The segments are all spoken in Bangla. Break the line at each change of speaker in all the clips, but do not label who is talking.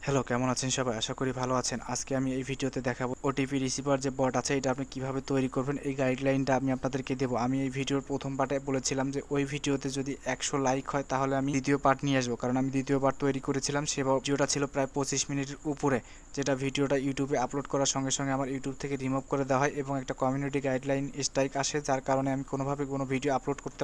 হ্যালো, কেমন আছেন সবাই? আশা করি ভালো আছেন। আজকে আমি এই ভিডিওতে দেখাবো ওটিপি রিসিভার যে বট আছে এটা আপনি কিভাবে তৈরি করবেন, এই গাইডলাইনটা আমি আপনাদেরকে দেবো। আমি এই ভিডিওর ১ম পার্টে বলেছিলাম যে ওই ভিডিওতে যদি ১০০ লাইক হয় তাহলে আমি দ্বিতীয় পার্ট নিয়ে আসবো। কারণ আমি দ্বিতীয় পার্ট তৈরি করেছিলাম, সে ভিডিওটা ছিল প্রায় ২৫ মিনিটের উপরে, যেটা ভিডিওটা ইউটিউবে আপলোড করার সঙ্গে সঙ্গে আমার ইউটিউব থেকে রিমুভ করে দেওয়া হয় এবং একটা কমিউনিটি গাইডলাইন স্ট্রাইক আসে, যার কারণে আমি কোনোভাবে কোনো ভিডিও আপলোড করতে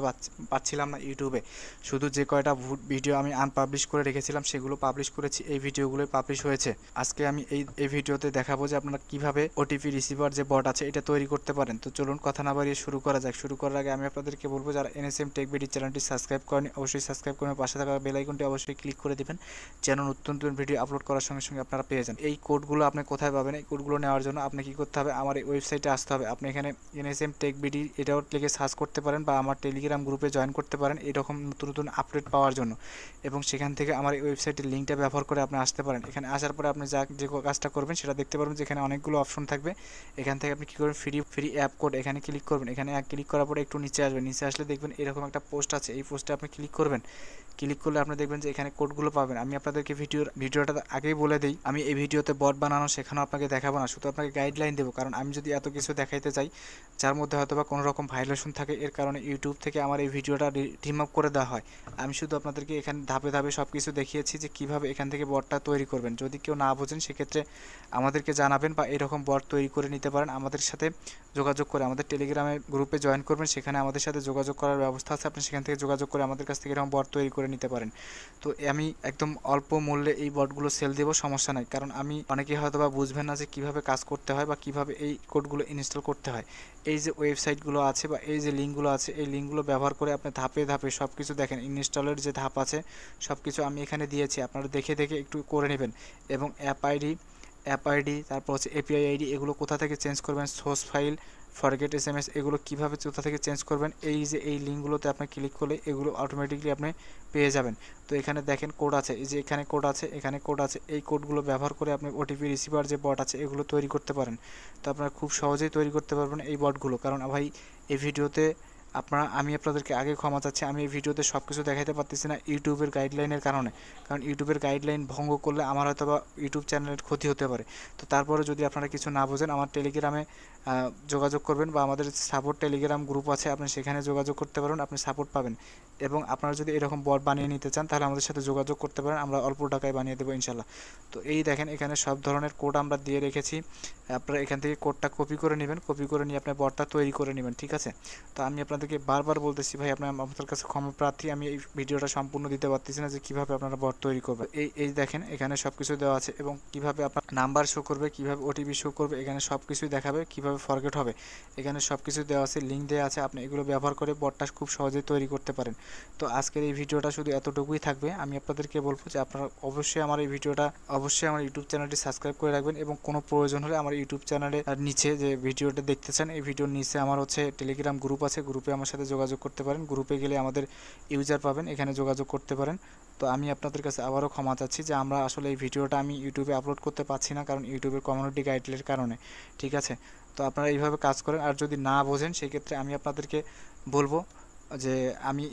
পারছিলাম না ইউটিউবে। শুধু যে কয়টা ভিডিও আমি আনপাবলিশ করে রেখেছিলাম সেগুলো পাবলিশ করেছি, এই ভিডিওগুলোই পাবলিশ হয়েছে। আজকে আমি এই ভিডিওতে দেখাবো যে আপনারা কিভাবে ওটিপি রিসিভার যে বট আছে এটা তৈরি করতে পারেন। তো চলুন কথা না বাড়িয়ে শুরু করা যাক। শুরু করার আগে আমি আপনাদেরকে বলবো, যারা এনএসএম টেক বিডি চ্যানেলটি সাবস্ক্রাইব করেনি অবশ্যই সাবস্ক্রাইব করে পাশে থাকা বেল আইকনটি অবশ্যই ক্লিক করে দিবেন, যেন নতুন নতুন ভিডিও আপলোড করার সঙ্গে সঙ্গে আপনারা পেয়ে যান। এই কোডগুলো আপনি কোথায় পাবেন? এই কোডগুলো নেওয়ার জন্য আপনি কি করতে হবে, আমার এই ওয়েবসাইটে আসতে হবে। আপনি এখানে এনএসএম টেক বিডি এটাও লিখে সার্চ করতে পারেন বা আমার টেলিগ্রাম গ্রুপে জয়েন করতে পারেন এরকম নতুন নতুন আপডেট পাওয়ার জন্য, এবং সেখান থেকে আমার এই ওয়েবসাইটের লিঙ্কটা ব্যবহার করে আপনি আসতে পারেন। এখানে আসার পরে আপনি যে কাজটা করবেন সেটা দেখতে পারবেন যে এখানে অনেকগুলো অপশন থাকবে। এখান থেকে আপনি কী করবেন, ফ্রি অ্যাপ কোড এখানে ক্লিক করবেন। এখানে ক্লিক করার পরে একটু নিচে আসবেন, নিচে আসলে দেখবেন এরকম একটা পোস্ট আছে, এই পোস্টে আপনি ক্লিক করবেন। ক্লিক করলে আপনি দেখবেন যে এখানে কোডগুলো পাবেন। আমি আপনাদেরকে ভিডিওটা আগেই বলে দিই, আমি এই ভিডিওতে বট বানানো শেখানো আপনাকে দেখাবো না, শুধু আপনাকে গাইডলাইন দেবো। কারণ আমি যদি এত কিছু দেখাইতে চাই যার মধ্যে হয়তো বা কোনো রকম ভাইলেশন থাকে, এর কারণে ইউটিউব থেকে আমার এই ভিডিওটা রিমুভ করে দেওয়া হয়। আমি শুধু আপনাদেরকে এখানে ধাপে ধাপে সব কিছু দেখিয়েছি যে কীভাবে এখান থেকে বটটা তৈরি করবেন। যদি কেউ না বোঝেন সেক্ষেত্রে আমাদেরকে জানাবেন বা এরকম বট তৈরি করে নিতে পারেন। আমাদের সাথে যোগাযোগ করে আমাদের টেলিগ্রামে গ্রুপে জয়েন করবেন, সেখানে আমাদের সাথে যোগাযোগ করার ব্যবস্থা আছে। আপনি সেখান থেকে যোগাযোগ করে আমাদের কাছ থেকে এরকম বট তৈরি করে নিতে পারেন। তো আমি একদম অল্প মূল্যে এই বটগুলো সেল দেবো, সমস্যা নাই। কারণ আমি অনেকেই হয়তো বা বুঝবেন না যে কীভাবে কাজ করতে হয় বা কীভাবে এই কোডগুলো ইনস্টল করতে হয়। এই যে ওয়েবসাইটগুলো আছে বা এই যে লিঙ্কগুলো আছে, এই লিঙ্কগুলো ব্যবহার করে আপনি ধাপে ধাপে সব কিছু দেখেন, ইনস্টলের যে ধাপ আছে সব কিছু আমি এখানে দিয়েছি, আপনারা দেখে দেখে একটু করে নেবেন। এবং অ্যাপ আইডি তারপর হচ্ছে এপিআই আইডি এগুলো কোথা থেকে চেঞ্জ করবেন, সোর্স ফাইল, ফরগেট এসএমএস এগুলো কীভাবে কোথা থেকে চেঞ্জ করবেন, এই যে এই লিঙ্কগুলোতে আপনি ক্লিক করলে এগুলো অটোমেটিকলি আপনি পেয়ে যাবেন। তো এখানে দেখেন কোড আছে, এই যে এখানে কোড আছে, এখানে কোড আছে, এই কোডগুলো ব্যবহার করে আপনি ওটিপি রিসিভার যে বট আছে এগুলো তৈরি করতে পারেন। তো আপনারা খুব সহজেই তৈরি করতে পারবেন এই বটগুলো। কারণ ভাই এই ভিডিওতে আমি আপনাদেরকে আগে ক্ষমা চাচ্ছি, আমি এই ভিডিওতে সব কিছু দেখাইতে পারতেছি না ইউটিউবের গাইডলাইনের কারণে। কারণ ইউটিউবের গাইডলাইন ভঙ্গ করলে আমার হয়তো বা ইউটিউব চ্যানেলের ক্ষতি হতে পারে। তো তারপরে যদি আপনারা কিছু না বোঝেন আমার টেলিগ্রামে যোগাযোগ করবেন বা আমাদের সাপোর্ট টেলিগ্রাম গ্রুপ আছে, আপনি সেখানে যোগাযোগ করতে পারেন, আপনি সাপোর্ট পাবেন। এবং আপনারা যদি এরকম বট বানিয়ে নিতে চান তাহলে আমাদের সাথে যোগাযোগ করতে পারেন, আমরা অল্প টাকায় বানিয়ে দেবো ইনশাল্লাহ। তো এই দেখেন এখানে সব ধরনের কোড আমরা দিয়ে রেখেছি, আপনারা এখান থেকে কোডটা কপি করে নেবেন, কপি করে নিয়ে আপনার বটটা তৈরি করে নেবেন, ঠিক আছে। তো আমি আপনাদেরকে বারবার বলতেছি ভাই, আপনাদের কাছে ক্ষমা প্রার্থী, আমি এই ভিডিওটা সম্পূর্ণ দিতে পারতেছি না যে কীভাবে আপনারা বট তৈরি করবেন। এই দেখেন এখানে সব কিছু দেওয়া আছে এবং কীভাবে আপনার নাম্বার শো করবে, কীভাবে ওটিপি শো করবে, এখানে সব কিছুই দেখাবে, কীভাবে ফরগেট হবে এখানে সব কিছু দেওয়া আছে, লিঙ্ক দেওয়া আছে। আপনি এগুলো ব্যবহার করে বটটা খুব সহজেই তৈরি করতে পারেন। তো আজকের এই ভিডিওটা শুধু এতটুকুই থাকবে। আমি আপনাদেরকে বলবো যে আপনারা অবশ্যই আমার ইউটিউব চ্যানেলটি সাবস্ক্রাইব করে রাখবেন এবং কোনো প্রয়োজন হলে আমার ইউটিউব চ্যানেলের নিচে যে ভিডিওটা দেখতে চান এই ভিডিওর নিচে আমার হচ্ছে টেলিগ্রাম গ্রুপ আছে, গ্রুপে আমার সাথে যোগাযোগ করতে পারেন। গ্রুপে গেলে আমাদের ইউজার পাবেন, এখানে যোগাযোগ করতে পারেন। তো আমি আপনাদের কাছে আবারও ক্ষমা চাচ্ছি যে আমরা আসলে এই ভিডিওটা আমি ইউটিউবে আপলোড করতে পারছি না, কারণ ইউটিউবের কমিউনিটি গাইডলাইনের কারণে, ঠিক আছে। তো আপনারা এইভাবে কাজ করেন, আর যদি না বোঝেন সেক্ষেত্রে আমি আপনাদেরকে বলবো যে আমি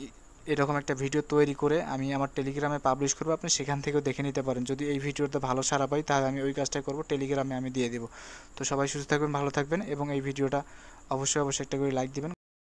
এরকম একটা ভিডিও তৈরি করে আমি আমার টেলিগ্রামে পাবলিশ করবো, আপনি সেখান থেকেও দেখে নিতে পারেন। যদি এই ভিডিওতে ভালো সাড়া পাই তাহলে আমি ওই কাজটাই করবো, টেলিগ্রামে আমি দিয়ে দেবো। তো সবাই সুস্থ থাকবেন, ভালো থাকবেন এবং এই ভিডিওটা অবশ্যই একটা করে লাইক দিবেন।